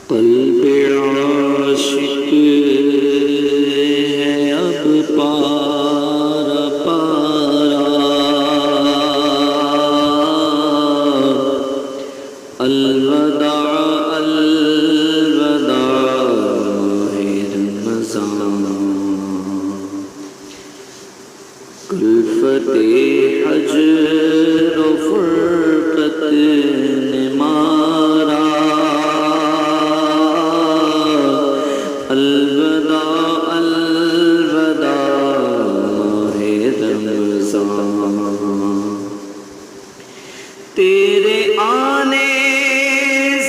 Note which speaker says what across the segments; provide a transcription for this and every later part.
Speaker 1: قلب عاشق ہے اب پارا پارا، الوداع الوداع ماہ رمضان، کلفت حجر و فرقت نے مارا، الوداع الوداع ماہ رمضان، تیرے آنے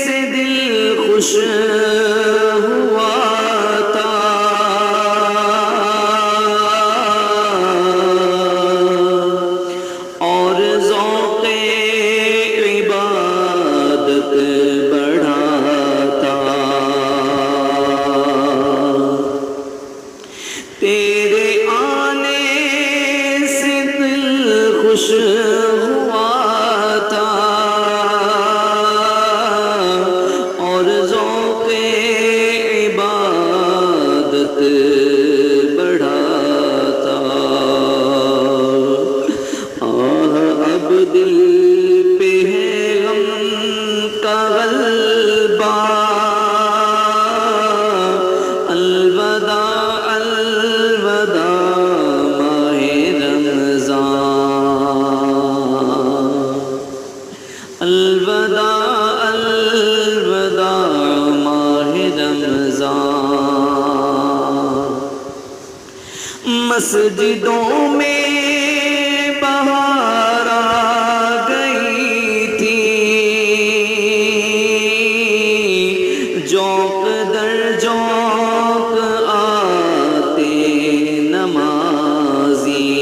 Speaker 1: سے دل خوش ہوا تھا، اور ذوق عبادت بڑھا تھا، تیرے آنے سے دل خوش ہوا تھا، اور ذوق عبادت بڑھا تھا، آہ اب دل پہ ہے غم کا غلبہ، الوداع الوداع ماہ رمضان، الوداع الوداع ماہ رمضان، مسجدوں میں بہار آ گئی تھی، جوق در جوق آتے نمازی،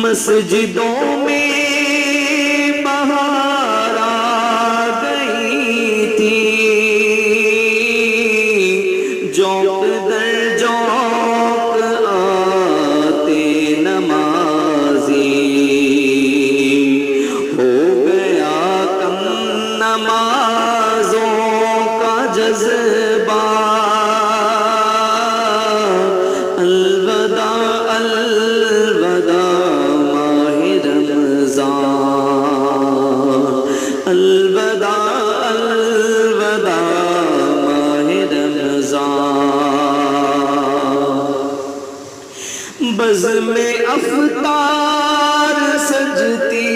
Speaker 1: مسجدوں میں بہار آ گئی تھی، جوق در جوق آتے نمازی، ہو گیا کم نمازوں کا جذبہ، الوداع الوداع ماہ رمضان، الوداع الوداع ماہ رمضان، بزم افطار سجتی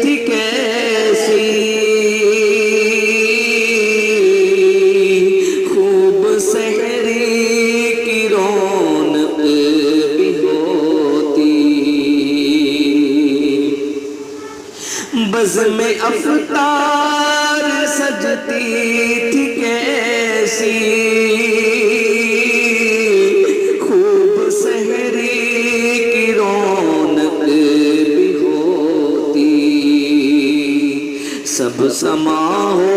Speaker 1: تھی کیسی، خوب سحری کی رونق بھی ہوتی، بزم افطار سجتی تھی کیسی، خوب سحری کی رونق بھی ہوتی، سب سما ہو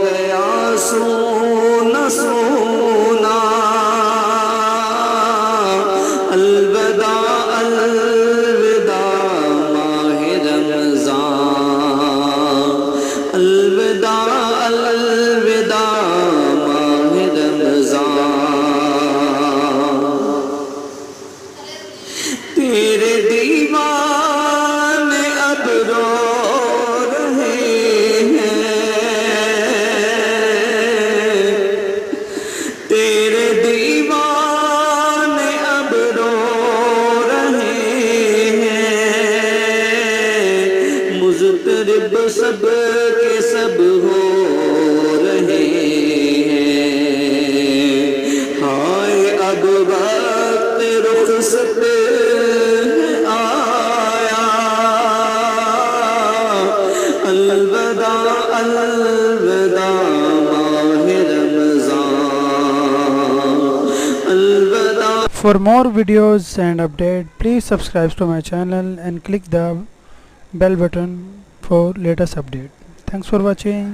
Speaker 1: گیا سونا سونا، الوداع الوداع ماہ رمضان، الوداع الوداع ماہ رمضان، تیرے دیوان اب رو رہے ہیں، تیرے دیوان اب رو رہے ہیں، مضطرب سب کے سب ہو رہے ہیں، ہائے اب وقت رخصت آیا، الوداع الوداع ماہ رمضان، الوداع.
Speaker 2: For more videos and update, please subscribe to my channel and click the bell button for latest update. Thanks for watching.